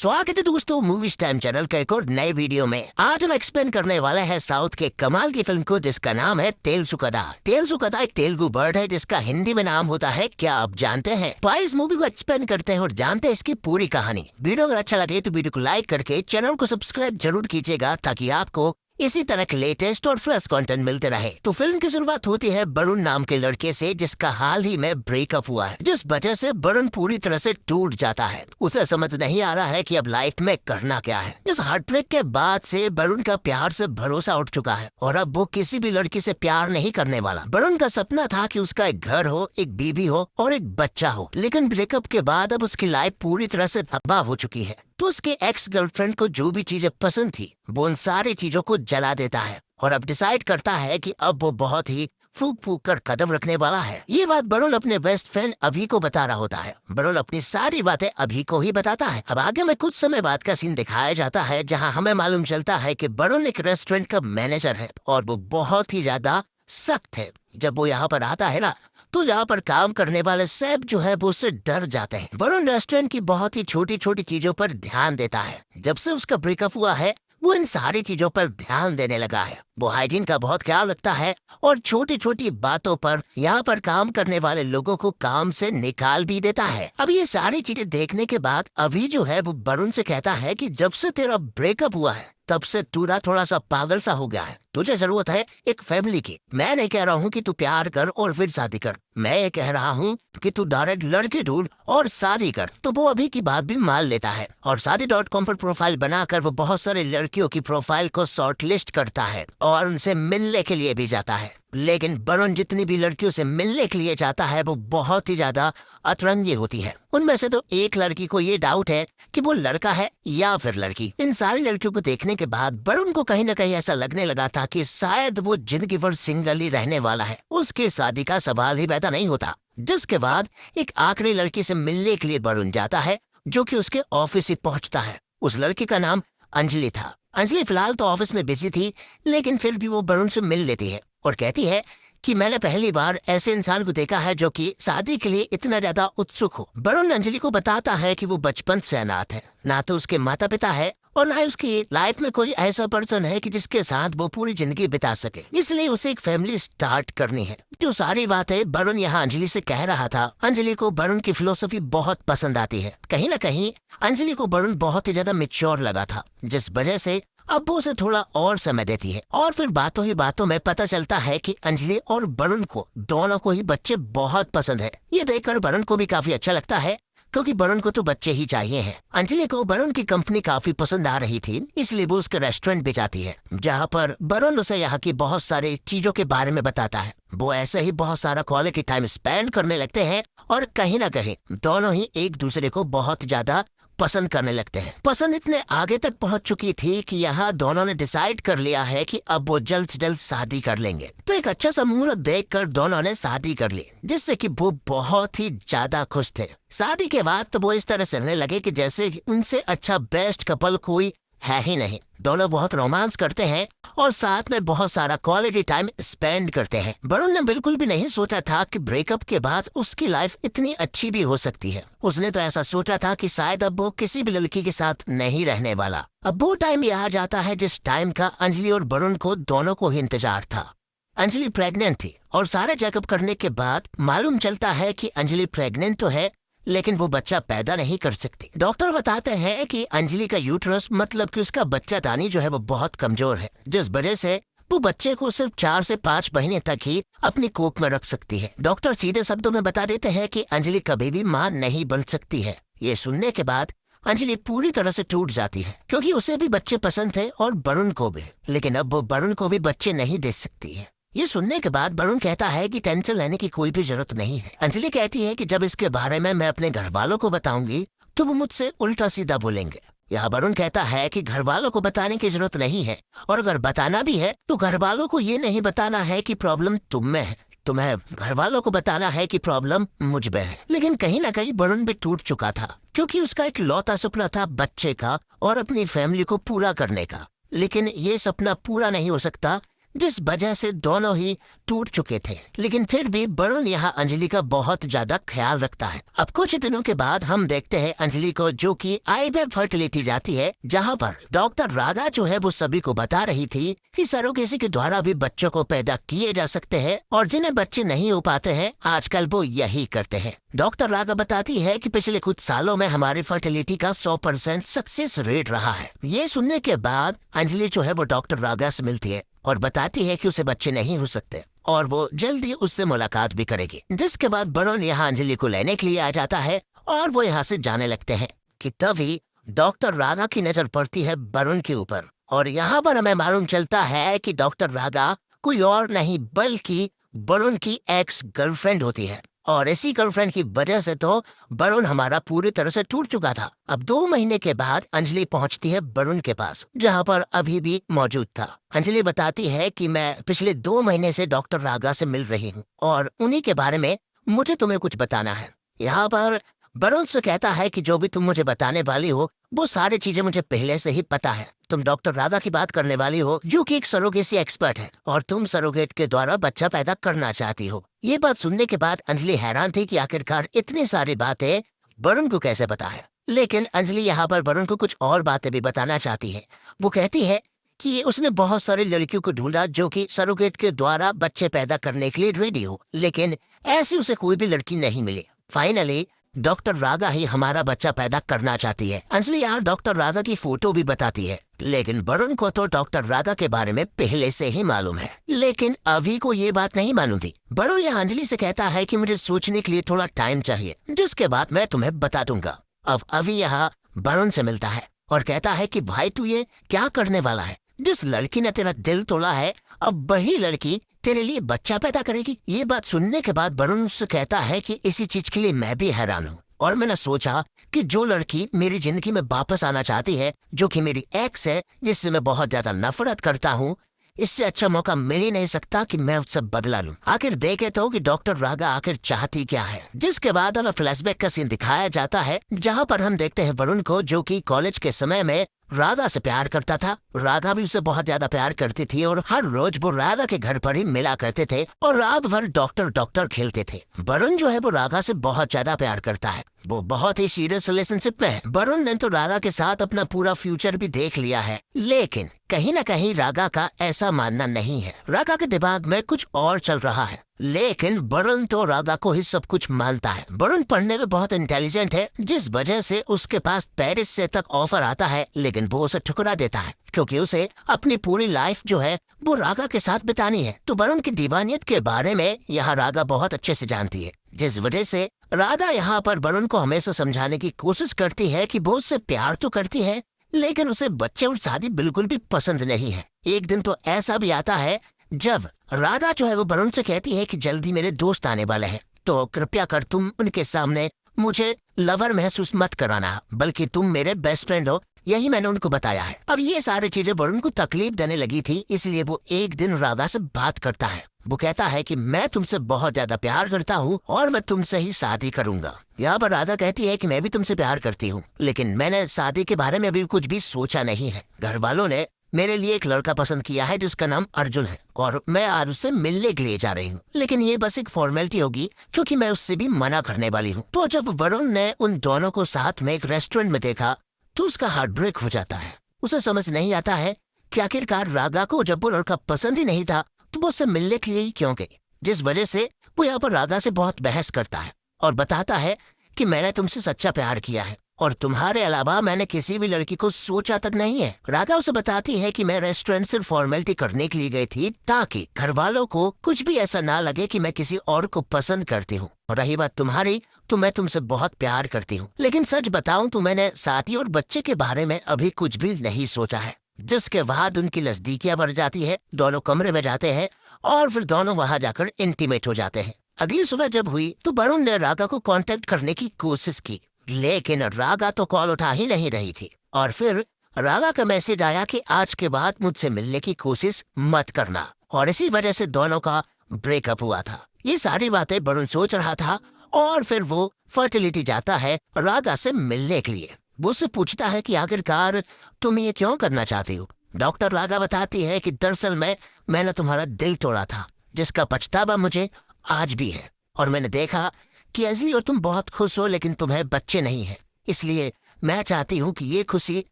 स्वागत है दोस्तों मूवीज टाइम चैनल के एक और नए वीडियो में। आज हम एक्सप्लेन करने वाले हैं साउथ के कमाल की फिल्म को जिसका नाम है तेलसुकदा। तेलसुकदा एक तेलुगु वर्ड है जिसका हिंदी में नाम होता है क्या आप जानते हैं? तो इस मूवी को एक्सप्लेन करते हैं और जानते हैं इसकी पूरी कहानी। वीडियो अगर अच्छा लगे तो वीडियो को लाइक करके चैनल को सब्सक्राइब जरूर कीजिएगा ताकि आपको इसी तरह के लेटेस्ट और फ्रेश कंटेंट मिलते रहे। तो फिल्म की शुरुआत होती है वरुण नाम के लड़के से जिसका हाल ही में ब्रेकअप हुआ है, जिस वजह से वरुण पूरी तरह से टूट जाता है। उसे समझ नहीं आ रहा है कि अब लाइफ में करना क्या है। इस हार्ट ब्रेक के बाद से वरुण का प्यार से भरोसा उठ चुका है और अब वो किसी भी लड़की से प्यार नहीं करने वाला। वरुण का सपना था कि उसका एक घर हो, एक बीबी हो और एक बच्चा हो, लेकिन ब्रेकअप के बाद अब उसकी लाइफ पूरी तरह से तबाह हो चुकी है। तो उसके एक्स गर्लफ्रेंड को जो भी चीजें पसंद थी वो उन सारी चीजों को जला देता है और अब डिसाइड करता है कि अब वो बहुत ही फूक फूक कर कदम रखने वाला है। ये बात वरुण अपने बेस्ट फ्रेंड अभी को बता रहा होता है। वरुण अपनी सारी बातें अभी को ही बताता है। अब आगे में कुछ समय बाद का सीन दिखाया जाता है जहां हमें मालूम चलता है कि वरुण एक रेस्टोरेंट का मैनेजर है और वो बहुत ही ज्यादा सख्त है। जब वो यहाँ पर आता है ना तो यहाँ पर काम करने वाले सब जो है वो उससे डर जाते हैं। वरुण रेस्टोरेंट की बहुत ही छोटी छोटी चीजों पर ध्यान देता है। जब से उसका ब्रेकअप हुआ है वो इन सारी चीजों पर ध्यान देने लगा है। वो हाइजीन का बहुत ख्याल रखता है और छोटी छोटी बातों पर यहाँ पर काम करने वाले लोगों को काम से निकाल भी देता है। अब ये सारी चीजें देखने के बाद अभी जो है वो वरुण से कहता है कि जब से तेरा ब्रेकअप हुआ है तब से तू थोड़ा सा पागल सा हो गया है। तुझे जरूरत है एक फैमिली की। मैं नहीं कह रहा हूँ कि तू प्यार कर और फिर शादी कर, मैं ये कह रहा हूँ कि तू डायरेक्ट लड़की ढूंढ और शादी कर। तो वो अभी की बात भी मान लेता है और शादी.com पर प्रोफाइल बनाकर वो बहुत सारे लड़कियों की प्रोफाइल को शॉर्टलिस्ट करता है और उनसे मिलने के लिए भी जाता है। लेकिन वरुण जितनी भी लड़कियों से मिलने के लिए जाता है वो बहुत ही ज्यादा अतरंगी होती है। उनमें से तो एक लड़की को ये डाउट है कि वो लड़का है या फिर लड़की। इन सारी लड़कियों को देखने के बाद वरुण को कहीं न कहीं ऐसा लगने लगा था कि शायद वो जिंदगी भर सिंगल ही रहने वाला है, उसके शादी का सवाल ही पैदा नहीं होता। जिसके बाद एक आखिरी लड़की से मिलने के लिए वरुण जाता है जो कि उसके ऑफिस ही पहुंचता है। उस लड़की का नाम अंजलि था। अंजलि फिलहाल तो ऑफिस में बिजी थी लेकिन फिर भी वो वरुण से मिल लेती है और कहती है कि मैंने पहली बार ऐसे इंसान को देखा है जो कि शादी के लिए इतना ज्यादा उत्सुक हो। वरुण अंजलि को बताता है कि वो बचपन से अनाथ है, ना तो उसके माता पिता है और ना ही उसकी लाइफ में कोई ऐसा पर्सन है कि जिसके साथ वो पूरी जिंदगी बिता सके, इसलिए उसे एक फैमिली स्टार्ट करनी है। जो सारी बातें वरुण यहाँ अंजलि से कह रहा था, अंजलि को वरुण की फिलोसफी बहुत पसंद आती है। कहीं ना कहीं अंजलि को वरुण बहुत ही ज्यादा मैच्योर लगा था, जिस वजह से अब वो उसे थोड़ा और समय देती है। और फिर बातों ही बातों में पता चलता है कि अंजलि और वरुण को दोनों को ही बच्चे बहुत पसंद है। ये देखकर वरुण को भी काफी अच्छा लगता है क्योंकि वरुण को तो बच्चे ही चाहिए हैं। अंजलि को वरुण की कंपनी काफी पसंद आ रही थी, इसलिए वो उसके रेस्टोरेंट भी जाती है जहाँ पर वरुण उसे यहाँ की बहुत सारी चीजों के बारे में बताता है। वो ऐसे ही बहुत सारा क्वालिटी टाइम स्पेंड करने लगते हैं और कहीं ना कहीं दोनों ही एक दूसरे को बहुत ज्यादा पसंद करने लगते हैं। पसंद इतने आगे तक पहुंच चुकी थी कि यहाँ दोनों ने डिसाइड कर लिया है कि अब वो जल्द से जल्द शादी कर लेंगे। तो एक अच्छा सा मुहूर्त देखकर दोनों ने शादी कर ली, जिससे कि वो बहुत ही ज्यादा खुश थे। शादी के बाद तो वो इस तरह से रहने लगे कि जैसे उनसे अच्छा बेस्ट कपल कोई है ही नहीं। दोनों बहुत रोमांस करते हैं और साथ में बहुत सारा क्वालिटी टाइम स्पेंड करते हैं। वरुण ने बिल्कुल भी नहीं सोचा था कि ब्रेकअप के बाद उसकी लाइफ इतनी अच्छी भी हो सकती है। उसने तो ऐसा सोचा था कि शायद अब वो किसी भी लड़की के साथ नहीं रहने वाला। अब वो टाइम यहाँ जाता है जिस टाइम का अंजलि और वरुण को दोनों को ही इंतजार था। अंजलि प्रेग्नेंट थी और सारे चेकअप करने के बाद मालूम चलता है कि अंजलि प्रेग्नेंट तो है लेकिन वो बच्चा पैदा नहीं कर सकती। डॉक्टर बताते हैं कि अंजलि का यूट्रस मतलब कि उसका बच्चा दानी जो है वो बहुत कमजोर है, जिस वजह से वो बच्चे को सिर्फ 4 से 5 महीने तक ही अपनी कोख में रख सकती है। डॉक्टर सीधे शब्दों में बता देते हैं कि अंजलि कभी भी मां नहीं बन सकती है। ये सुनने के बाद अंजलि पूरी तरह से टूट जाती है क्योंकि उसे भी बच्चे पसंद थे और वरुण को भी, लेकिन अब वो वरुण को भी बच्चे नहीं दे सकती है। ये सुनने के बाद वरुण कहता है कि टेंशन लेने की कोई भी जरूरत नहीं है। अंजलि कहती है कि जब इसके बारे में मैं अपने घर वालों को बताऊंगी तो वो मुझसे उल्टा सीधा बोलेंगे। यहाँ वरुण कहता है कि घर वालों को बताने की जरूरत नहीं है और अगर बताना भी है तो घर वालों को ये नहीं बताना है कि प्रॉब्लम तुम में है, तुम्हें घर वालों को बताना है कि प्रॉब्लम मुझ में है। लेकिन कहीं ना कहीं वरुण भी टूट चुका था क्योंकि उसका एक लौता सपना था बच्चे का और अपनी फैमिली को पूरा करने का। लेकिन ये सपना पूरा नहीं हो सकता जिस वजह से दोनों ही टूट चुके थे। लेकिन फिर भी वरुण यहाँ अंजलि का बहुत ज्यादा ख्याल रखता है। अब कुछ दिनों के बाद हम देखते हैं अंजलि को, जो कि आईवीएफ फर्टिलिटी जाती है, जहाँ पर डॉक्टर राधा जो है वो सभी को बता रही थी कि सरोगेसी के द्वारा भी बच्चों को पैदा किए जा सकते हैं और जिन्हें बच्चे नहीं हो पाते हैं आजकल वो यही करते हैं। डॉक्टर राधा बताती है कि पिछले कुछ सालों में हमारी फर्टिलिटी का 100% सक्सेस रेट रहा है। ये सुनने के बाद अंजलि जो है वो डॉक्टर राधा से मिलती है और बताती है कि उसे बच्चे नहीं हो सकते और वो जल्दी उससे मुलाकात भी करेगी। जिसके बाद वरुण यहाँ अंजलि को लेने के लिए आ जाता है और वो यहाँ से जाने लगते हैं कि तभी डॉक्टर राधा की नजर पड़ती है वरुण के ऊपर और यहाँ पर हमें मालूम चलता है कि डॉक्टर राधा कोई और नहीं बल्कि वरुण की एक्स गर्लफ्रेंड होती है और इसी गर्लफ्रेंड की वजह से तो वरुण हमारा पूरी तरह से टूट चुका था। अब 2 महीने के बाद अंजलि पहुंचती है वरुण के पास, जहां पर अभी भी मौजूद था। अंजलि बताती है कि मैं पिछले 2 महीने से डॉक्टर राधा से मिल रही हूं और उन्हीं के बारे में मुझे तुम्हें कुछ बताना है। यहाँ पर वरुण से कहता है कि जो भी तुम मुझे बताने वाली हो वो सारी चीजें मुझे पहले से ही पता है। तुम डॉक्टर राधा की बात करने वाली हो, जो कि एक सरोगेसी एक्सपर्ट है और तुम सरोगेट के द्वारा बच्चा पैदा करना चाहती हो। ये बात सुनने के बाद अंजलि हैरान थी कि आखिरकार इतनी सारी बातें वरुण को कैसे पता है। लेकिन अंजलि यहाँ पर वरुण को कुछ और बातें भी बताना चाहती है। वो कहती है कि उसने बहुत सारी लड़कियों को ढूंढा जो कि सरोगेट के द्वारा बच्चे पैदा करने के लिए रेडी हो, लेकिन ऐसी उसे कोई भी लड़की नहीं मिली। फाइनली डॉक्टर राधा ही हमारा बच्चा पैदा करना चाहती है। अंजलि यार डॉक्टर राधा की फोटो भी बताती है, लेकिन वरुण को तो डॉक्टर राधा के बारे में पहले से ही मालूम है, लेकिन अभी को ये बात नहीं मालूम थी। वरुण यह अंजलि से कहता है कि मुझे सोचने के लिए थोड़ा टाइम चाहिए, जिसके बाद मैं तुम्हें बता दूंगा। अब अभी यहाँ वरुण से मिलता है और कहता है कि भाई तू ये क्या करने वाला है? जिस लड़की ने तेरा दिल तोड़ा है अब वही लड़की तेरे लिए बच्चा पैदा करेगी। ये बात सुनने के बाद वरुण उससे कहता है कि इसी चीज के लिए मैं भी हैरान हूँ और मैंने सोचा कि जो लड़की मेरी जिंदगी में वापस आना चाहती है, जो कि मेरी एक्स है जिससे मैं बहुत ज्यादा नफरत करता हूँ, इससे अच्छा मौका मिल ही नहीं सकता कि मैं उससे बदला लूं। आखिर देखे तो कि डॉक्टर राधा आखिर चाहती क्या है। जिसके बाद हमें फ्लैशबैक का सीन दिखाया जाता है, जहां पर हम देखते हैं वरुण को, जो कि कॉलेज के समय में राधा से प्यार करता था। राधा भी उसे बहुत ज्यादा प्यार करती थी और हर रोज वो राधा के घर पर ही मिला करते थे और रात भर डॉक्टर डॉक्टर खेलते थे। वरुण जो है वो राधा से बहुत ज्यादा प्यार करता है, वो बहुत ही सीरियस रिलेशनशिप में है। वरुण ने तो राधा के साथ अपना पूरा फ्यूचर भी देख लिया है, लेकिन कहीं न कहीं राधा का ऐसा मानना नहीं है। राधा के दिमाग में कुछ और चल रहा है, लेकिन वरुण तो राधा को ही सब कुछ मानता है। वरुण पढ़ने में बहुत इंटेलिजेंट है, जिस वजह से उसके पास पेरिस से तक ऑफर आता है, लेकिन वो उसे ठुकरा देता है क्योंकि उसे अपनी पूरी लाइफ जो है वो राधा के साथ बितानी है। तो वरुण की दीवानियत के बारे में यहाँ राधा बहुत अच्छे से जानती है, जिस वजह से राधा यहाँ पर वरुण को हमेशा समझाने की कोशिश करती है कि वो उससे प्यार तो करती है, लेकिन उसे बच्चे और शादी बिल्कुल भी पसंद नहीं है। एक दिन तो ऐसा भी आता है जब राधा जो है वो वरुण से कहती है कि जल्दी मेरे दोस्त आने वाले हैं, तो कृपया कर तुम उनके सामने मुझे लवर महसूस मत कराना, बल्कि तुम मेरे बेस्ट फ्रेंड हो, यही मैंने उनको बताया है। अब ये सारी चीजें वरुण को तकलीफ देने लगी थी, इसलिए वो एक दिन राधा से बात करता है। वो कहता है कि मैं तुमसे बहुत ज्यादा प्यार करता हूँ और मैं तुमसे ही शादी करूंगा। यहाँ पर राधा कहती है कि मैं भी तुमसे प्यार करती हूँ, लेकिन मैंने शादी के बारे में अभी कुछ भी सोचा नहीं है। घर वालों ने मेरे लिए एक लड़का पसंद किया है जिसका नाम अर्जुन है और मैं आज उससे मिलने के लिए जा रही हूँ, लेकिन ये बस एक फॉर्मेलिटी होगी क्योंकि मैं उससे भी मना करने वाली हूँ। तो जब वरुण ने उन दोनों को साथ में एक रेस्टोरेंट में देखा तो उसका हार्ट ब्रेक हो जाता है। उसे समझ नहीं आता है कि आखिरकार राधा को जब वो लड़का पसंद ही नहीं था तो वो उससे मिलने के लिए ही क्यों गई, जिस वजह से वो यहाँ पर राधा से बहुत बहस करता है और बताता है कि मैंने तुमसे सच्चा प्यार किया है और तुम्हारे अलावा मैंने किसी भी लड़की को सोचा तक नहीं है। राधा उसे बताती है कि मैं रेस्टोरेंट सिर्फ फॉर्मेलिटी करने के लिए गई थी ताकि घर वालों को कुछ भी ऐसा ना लगे कि मैं किसी और को पसंद करती हूँ। और रही बात तुम्हारी, तो मैं तुमसे बहुत प्यार करती हूँ, लेकिन सच बताऊं तो मैंने शादी और बच्चे के बारे में अभी कुछ भी नहीं सोचा है। जिसके बाद उनकी नजदीकियां बढ़ जाती है, दोनों कमरे में जाते हैं और फिर दोनों वहां जाकर इंटीमेट हो जाते हैं। अगली सुबह जब हुई तो वरुण ने राधा को कांटेक्ट करने की कोशिश की, लेकिन राधा तो कॉल उठा ही नहीं रही थी और फिर राधा का मैसेज आया कि आज के बाद मुझसे मिलने की कोशिश मत करना, और इसी वजह से दोनों का ब्रेकअप हुआ था। ये सारी बातें वरुण सोच रहा था और फिर वो फर्टिलिटी जाता है राधा से मिलने के लिए। वो उससे पूछता है कि आखिरकार तुम ये क्यों करना चाहती हो। डॉक्टर रागा बताती है कि दरअसल मैंने तुम्हारा दिल तोड़ा था, जिसका पछतावा मुझे आज भी है। और मैंने देखा कि अंजलि और तुम बहुत खुश हो, लेकिन तुम्हें बच्चे नहीं है, इसलिए मैं चाहती हूँ कि ये खुशी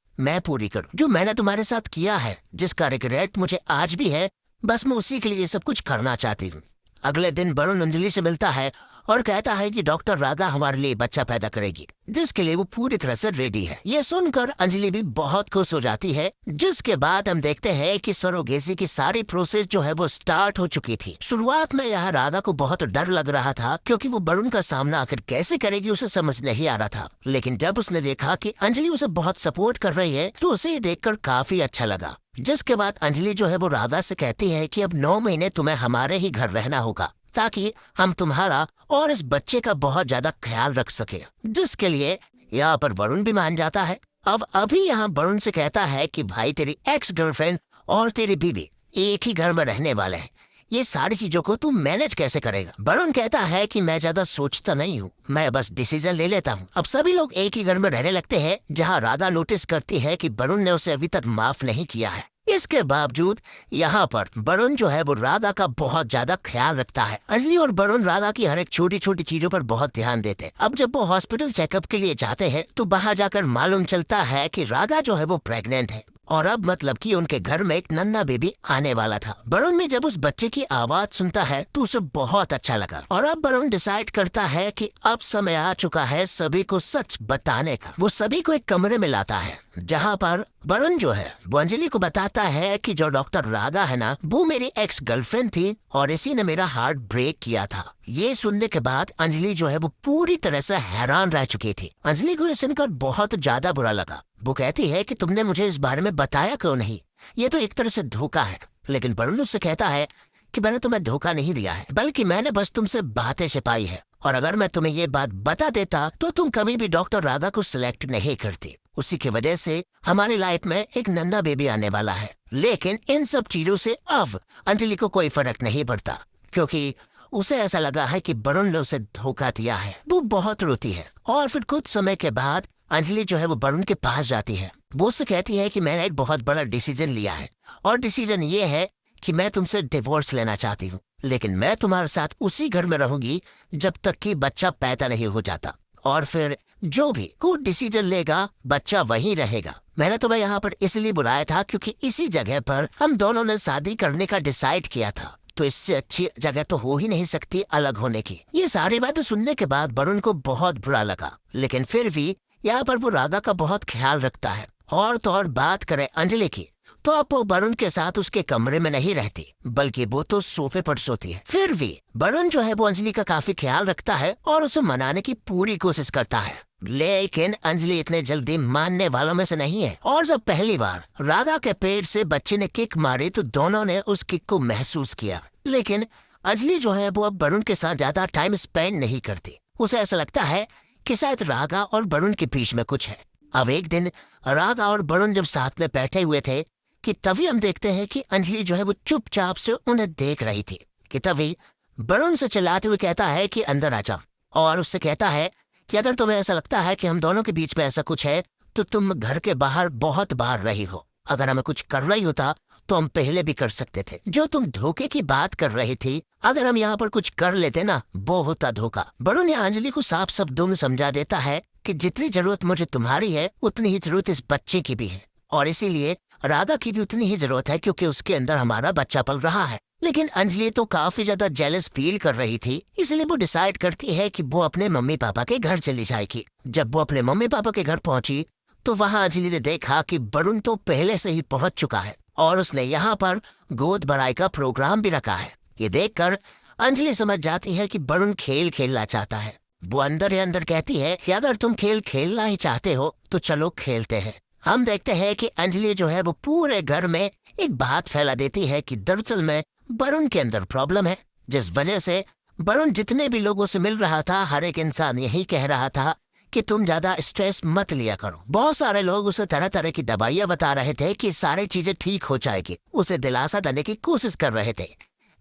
मैं पूरी करूँ। जो मैंने तुम्हारे साथ किया है, जिसका रिग्रेट मुझे आज भी है, बस मैं उसी के लिए सब कुछ करना चाहती हूँ। अगले दिन वरुण अंजलि से मिलता है और कहता है कि डॉक्टर राधा हमारे लिए बच्चा पैदा करेगी, जिसके लिए वो पूरी तरह से रेडी है। ये सुनकर अंजलि भी बहुत खुश हो जाती है। जिसके बाद हम देखते हैं कि सरोगेसी की सारी प्रोसेस जो है वो स्टार्ट हो चुकी थी। शुरुआत में यह राधा को बहुत डर लग रहा था, क्योंकि वो वरुण का सामना आखिर कैसे करेगी उसे समझ नहीं आ रहा था। लेकिन जब उसने देखा कि अंजलि उसे बहुत सपोर्ट कर रही है, तो उसे ये देखकर काफी अच्छा लगा। जिसके बाद अंजलि जो है वो राधा से कहती है कि अब 9 महीने तुम्हें हमारे ही घर रहना होगा, ताकि हम तुम्हारा और इस बच्चे का बहुत ज्यादा ख्याल रख सके। जिसके लिए यहाँ पर वरुण भी मान जाता है। अब अभी यहाँ वरुण से कहता है कि भाई तेरी एक्स गर्लफ्रेंड और तेरी बीवी एक ही घर में रहने वाले हैं, ये सारी चीजों को तू मैनेज कैसे करेगा। वरुण कहता है कि मैं ज्यादा सोचता नहीं हूँ, मैं बस डिसीजन ले लेता हूँ। अब सभी लोग एक ही घर में रहने लगते हैं, जहाँ राधा नोटिस करती है कि वरुण ने उसे अभी तक माफ नहीं किया है। इसके बावजूद यहाँ पर वरुण जो है वो राधा का बहुत ज्यादा ख्याल रखता है। अंजलि और वरुण राधा की हर एक छोटी छोटी चीजों पर बहुत ध्यान देते हैं। अब जब वो हॉस्पिटल चेकअप के लिए जाते हैं, तो बाहर जाकर मालूम चलता है कि राधा जो है वो प्रेग्नेंट है, और अब मतलब कि उनके घर में एक नन्हा बेबी आने वाला था। वरुण में जब उस बच्चे की आवाज सुनता है तो उसे बहुत अच्छा लगा, और अब वरुण डिसाइड करता है कि अब समय आ चुका है सभी को सच बताने का। वो सभी को एक कमरे में लाता है, जहाँ पर वरुण जो है वो अंजलि को बताता है कि जो डॉक्टर राधा है ना, वो मेरी एक्स गर्लफ्रेंड थी और इसी ने मेरा हार्ट ब्रेक किया था। ये सुनने के बाद अंजलि जो है वो पूरी तरह से हैरान रह चुकी थी। अंजलि को ये सुनकर बहुत ज्यादा बुरा लगा। वो कहती है कि तुमने मुझे इस बारे में बताया क्यों नहीं, ये तो एक तरह से धोखा है। लेकिन वरुण उससे कहता है कि मैंने तुम्हें धोखा नहीं दिया है, बल्कि मैंने बस तुमसे बातें छिपाई है, और अगर मैं तुम्हें ये बात बता देता तो तुम कभी भी डॉक्टर राधा को सिलेक्ट नहीं करती। उसी की वजह से हमारी लाइफ में एक नन्हा बेबी आने वाला है। लेकिन इन सब चीजों से अब अंजलि को कोई फर्क नहीं पड़ता, क्योंकि उसे ऐसा लगा है कि वरुण ने उसे धोखा दिया है। वो बहुत रोती है, और फिर कुछ समय के बाद अंजलि जो है वो वरुण के पास जाती है। वो उससे कहती है कि मैंने एक बहुत बड़ा डिसीजन लिया है, और डिसीजन ये है कि मैं तुमसे डिवोर्स लेना चाहती हूँ, लेकिन मैं तुम्हारे साथ उसी घर में रहूंगी जब तक कि बच्चा पैदा नहीं हो जाता, और फिर जो भी कोई डिसीजन लेगा बच्चा वहीं रहेगा। मैंने तुम्हें यहाँ पर इसलिए बुलाया था क्योंकि इसी जगह पर हम दोनों ने शादी करने का डिसाइड किया था, तो इससे अच्छी जगह तो हो ही नहीं सकती अलग होने की। ये सारी बातें सुनने के बाद वरुण को बहुत बुरा लगा, लेकिन फिर भी यहाँ पर वो राधा का बहुत ख्याल रखता है। और तो और बात करें अंजलि की, तो अब वो वरुण के साथ उसके कमरे में नहीं रहती, बल्कि वो तो सोफे पर सोती है। फिर भी वरुण जो है वो अंजलि का काफी ख्याल रखता है और उसे मनाने की पूरी कोशिश करता है। लेकिन अंजलि इतने जल्दी मानने वालों में से नहीं है, और जब पहली बार राधा के पेट से बच्चे ने किक मारी तो दोनों ने उस किक को महसूस किया। लेकिन अंजलि जो है वो अब वरुण के साथ ज्यादा टाइम स्पेंड नहीं करती। उसे ऐसा लगता है कि शायद राधा और वरुण के बीच में कुछ है। अब एक दिन राधा और वरुण जब साथ में बैठे हुए थे कि तभी हम देखते हैं कि अंजलि जो है वो चुपचाप से उन्हें देख रही थी, कि तभी वरुण से चिल्लाते हुए कहता है कि अंदर आ जाओ, और उससे कहता है कि अगर तुम्हें ऐसा लगता है कि हम दोनों के बीच में ऐसा कुछ है, तो तुम घर के बाहर बहुत बार रही हो। अगर हमें कुछ करना ही होता तो हम पहले भी कर सकते थे। जो तुम धोखे की बात कर रही थी, अगर हम यहाँ पर कुछ कर लेते ना, वो होता धोखा। वरुण ने अंजलि को साफ शब्दों में समझा देता है कि जितनी जरूरत मुझे तुम्हारी है, उतनी ही जरूरत इस बच्चे की भी है, और इसीलिए राधा की भी उतनी ही जरूरत है, क्योंकि उसके अंदर हमारा बच्चा पल रहा है। लेकिन अंजलि तो काफी ज्यादा जेलस फील कर रही थी, इसलिए वो डिसाइड करती है कि वो अपने मम्मी पापा के घर चली जाएगी। जब वो अपने मम्मी पापा के घर पहुंची, तो वहाँ अंजलि ने देखा कि वरुण तो पहले से ही पहुंच चुका है, और उसने यहाँ पर गोद भराई का प्रोग्राम भी रखा है। ये देखकर अंजलि समझ जाती है कि वरुण खेल खेलना चाहता है। वो अंदर ही अंदर कहती है कि अगर तुम खेल खेलना ही चाहते हो तो चलो खेलते हैं। हम देखते हैं कि अंजलि जो है वो पूरे घर में एक बात फैला देती है कि दरअसल में वरुण के अंदर प्रॉब्लम है, जिस वजह से वरुण जितने भी लोगों से मिल रहा था, हर एक इंसान यही कह रहा था कि तुम ज्यादा स्ट्रेस मत लिया करो। बहुत सारे लोग उसे तरह तरह की दवाइयां बता रहे थे कि सारी चीजें ठीक हो जाएगी, उसे दिलासा देने की कोशिश कर रहे थे।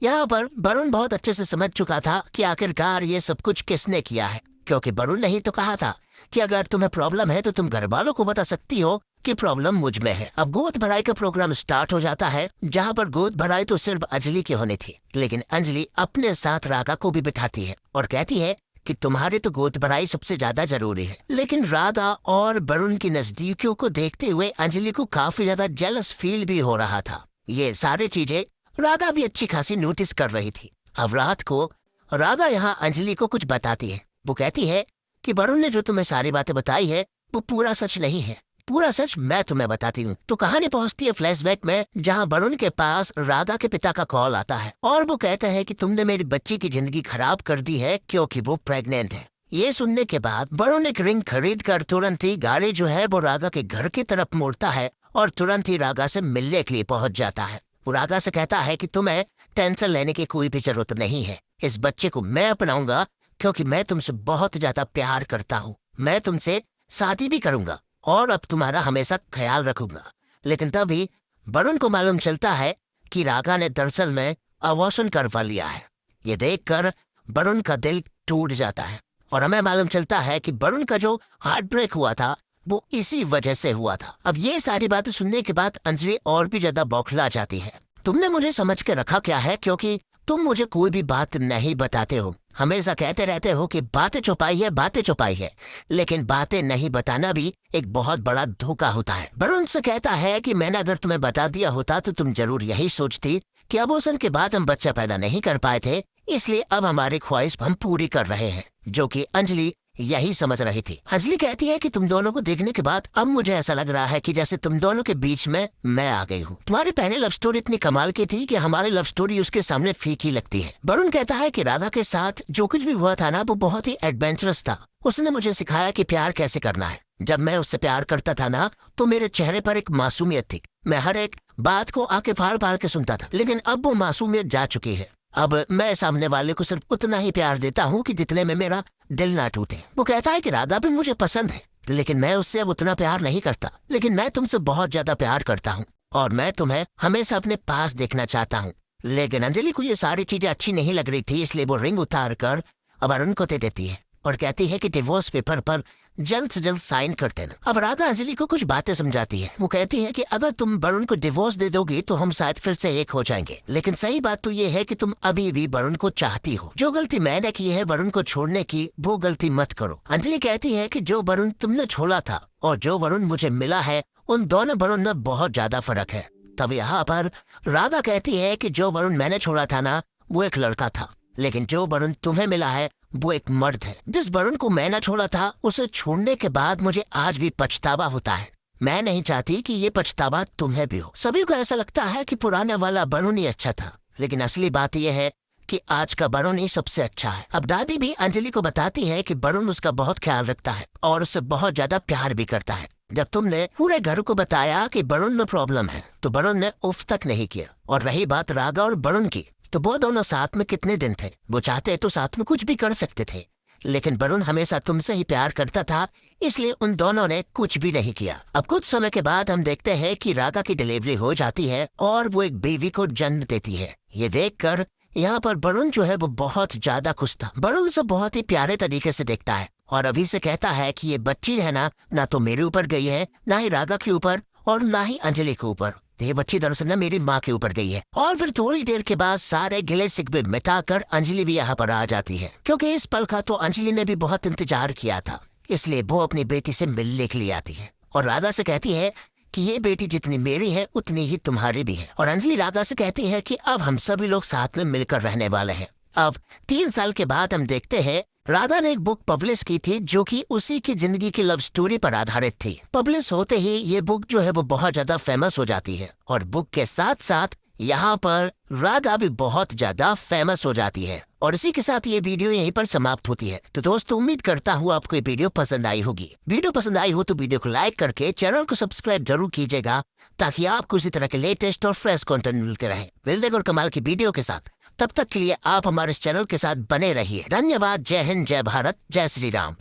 यहाँ पर वरुण बहुत अच्छे से समझ चुका था कि आखिरकार ये सब कुछ किसने किया है, क्योंकि वरुण ने ही तो कहा था कि अगर तुम्हें प्रॉब्लम है तो तुम घर वालों को बता सकती हो, कि प्रॉब्लम मुझ में है। अब गोद भराई का प्रोग्राम स्टार्ट हो जाता है, जहाँ पर गोद भराई तो सिर्फ अंजलि की होनी थी, लेकिन अंजलि अपने साथ राधा को भी बिठाती है और कहती है कि तुम्हारे तो गोद भराई सबसे ज्यादा जरूरी है। लेकिन राधा और वरुण की नजदीकियों को देखते हुए अंजलि को काफी ज्यादा जेलस फील भी हो रहा था। ये सारी चीजें राधा भी अच्छी खासी नोटिस कर रही थी। अब रात को राधा यहाँ अंजलि को कुछ बताती है। वो कहती है कि वरुण ने जो तुम्हें सारी बातें बताई है वो पूरा सच नहीं है, पूरा सच मैं तुम्हें बताती हूँ। तो कहानी पहुँचती है फ्लैशबैक में, जहाँ वरुण के पास राधा के पिता का कॉल आता है और वो कहते हैं कि तुमने मेरी बच्ची की जिंदगी खराब कर दी है क्योंकि वो प्रेग्नेंट है। ये सुनने के बाद वरुण एक रिंग खरीद कर तुरंत ही गाड़ी जो है वो राधा के घर की तरफ मोड़ता है और तुरंत ही राधा से मिलने के लिए पहुंच जाता है। वो राधा से कहता है कि तुम्हें टेंशन लेने की कोई भी जरूरत नहीं है, इस बच्चे को मैं अपनाऊंगा क्योंकि मैं तुमसे बहुत ज्यादा प्यार करता हूँ। मैं तुमसे शादी भी करूंगा और अब तुम्हारा हमेशा ख्याल रखूंगा। लेकिन तभी वरुण को मालूम चलता है कि राधा ने दरअसल में अबॉर्शन करवा लिया है। ये देखकर वरुण का दिल टूट जाता है और हमें मालूम चलता है कि वरुण का जो हार्ट ब्रेक हुआ था वो इसी वजह से हुआ था। अब ये सारी बातें सुनने के बाद अंजलि और भी ज्यादा बौखला जाती है। तुमने मुझे समझ के रखा क्या है, क्योंकि तुम मुझे कोई भी बात नहीं बताते हो, हमेशा कहते रहते हो कि बातें छुपाई है, लेकिन बातें नहीं बताना भी एक बहुत बड़ा धोखा होता है। वरुण से कहता है कि मैंने अगर तुम्हें बता दिया होता तो तुम जरूर यही सोचती कि अबॉर्शन के बाद हम बच्चा पैदा नहीं कर पाए थे, इसलिए अब हमारी ख्वाहिश हम पूरी कर रहे हैं, जो कि अंजलि यही समझ रही थी। अंजलि कहती है कि तुम दोनों को देखने के बाद अब मुझे ऐसा लग रहा है कि जैसे तुम दोनों के बीच में मैं आ गई हूँ। तुम्हारी पहले लव स्टोरी इतनी कमाल की थी कि हमारी लव स्टोरी उसके सामने फीकी लगती है। वरुण कहता है कि राधा के साथ जो कुछ भी हुआ था ना वो बहुत ही एडवेंचरस था। उसने मुझे सिखाया कि प्यार कैसे करना है। जब मैं उससे प्यार करता था ना तो मेरे चेहरे पर एक मासूमियत थी, मैं हर एक बात को आके फाड़ फाड़ के सुनता था, लेकिन अब वो मासूमियत जा चुकी है। अब मैं सामने वाले को सिर्फ उतना ही प्यार देता हूँ कि जितने में मेरा दिल ना टूटे। वो कहता है कि राधा भी मुझे पसंद है, लेकिन मैं उससे अब उतना प्यार नहीं करता, लेकिन मैं तुमसे बहुत ज्यादा प्यार करता हूँ और मैं तुम्हें हमेशा अपने पास देखना चाहता हूँ। लेकिन अंजलि को ये सारी चीजें अच्छी नहीं लग रही थी, इसलिए वो रिंग उतार कर वरुण को दे देती है और कहती है कि डिवोर्स पेपर पर जल्द से जल्द साइन कर देना। अब राधा अंजलि को कुछ बातें समझाती है। वो कहती है कि अगर तुम वरुण को डिवोर्स दे दोगी तो हम शायद फिर से एक हो जाएंगे, लेकिन सही बात तो ये है कि तुम अभी भी वरुण को चाहती हो। जो गलती मैंने की है वरुण को छोड़ने की, वो गलती मत करो। अंजलि कहती है कि जो वरुण तुमने छोड़ा था और जो वरुण मुझे मिला है, उन दोनों वरुण में बहुत ज्यादा फर्क है। तब यहाँ पर राधा कहती है कि जो वरुण मैंने छोड़ा था ना वो एक लड़का था, लेकिन जो वरुण तुम्हें मिला है वो एक मर्द है। जिस वरुण को मैं न छोड़ा था उसे छोड़ने के बाद मुझे आज भी पछतावा होता है। मैं नहीं चाहती कि ये पछतावा तुम्हें भी हो। सभी को ऐसा लगता है कि पुराना वाला वरुण ही अच्छा था, लेकिन असली बात यह है कि आज का वरुण ही सबसे अच्छा है। अब दादी भी अंजलि को बताती है कि वरुण उसका बहुत ख्याल रखता है और उससे बहुत ज्यादा प्यार भी करता है। जब तुमने पूरे घर को बताया कि वरुण में प्रॉब्लम है तो वरुण ने उफ तक नहीं किया। और रही बात राधा और वरुण की, तो वो दोनों साथ में कितने दिन थे, वो चाहते तो साथ में कुछ भी कर सकते थे, लेकिन वरुण हमेशा तुमसे ही प्यार करता था, इसलिए उन दोनों ने कुछ भी नहीं किया। अब कुछ समय के बाद हम देखते हैं कि राधा की डिलीवरी हो जाती है और वो एक बेबी को जन्म देती है। ये देखकर यहाँ पर वरुण जो है वो बहुत ज्यादा खुश था। वरुण उसे बहुत ही प्यारे तरीके से देखता है और अभी से कहता है कि ये बच्ची है ना तो मेरे ऊपर गई है, ना ही राधा के ऊपर और ना ही अंजलि के ऊपर, ये बच्ची दरअसल ना मेरी माँ के ऊपर गई है। और फिर थोड़ी देर के बाद सारे गिले शिकवे मिटाकर अंजलि भी यहाँ पर आ जाती है, क्योंकि इस पल का तो अंजलि ने भी बहुत इंतजार किया था, इसलिए वो अपनी बेटी से मिलने के लिए आती है और राधा से कहती है कि ये बेटी जितनी मेरी है उतनी ही तुम्हारी भी है। और अंजलि राधा से कहती है कि अब हम सभी लोग साथ में मिलकर रहने वाले हैं। अब 3 साल के बाद हम देखते हैं राधा ने एक बुक पब्लिश की थी जो कि उसी की जिंदगी की लव स्टोरी पर आधारित थी। पब्लिश होते ही ये बुक जो है वो बहुत ज्यादा फेमस हो जाती है और बुक के साथ साथ यहाँ पर राधा भी बहुत ज्यादा फेमस हो जाती है। और इसी के साथ ये वीडियो यहीं पर समाप्त होती है। तो दोस्तों उम्मीद करता हूँ आपको ये वीडियो पसंद आई होगी। वीडियो पसंद आई हो तो वीडियो को लाइक करके चैनल को सब्सक्राइब जरूर कीजिएगा, ताकि आपको इसी तरह के लेटेस्ट और फ्रेश कंटेंट मिलते रहे। मिलते और कमाल की वीडियो के साथ, तब तक के लिए आप हमारे इस चैनल के साथ बने रहिए। धन्यवाद। जय हिंद, जय भारत, जय श्री राम।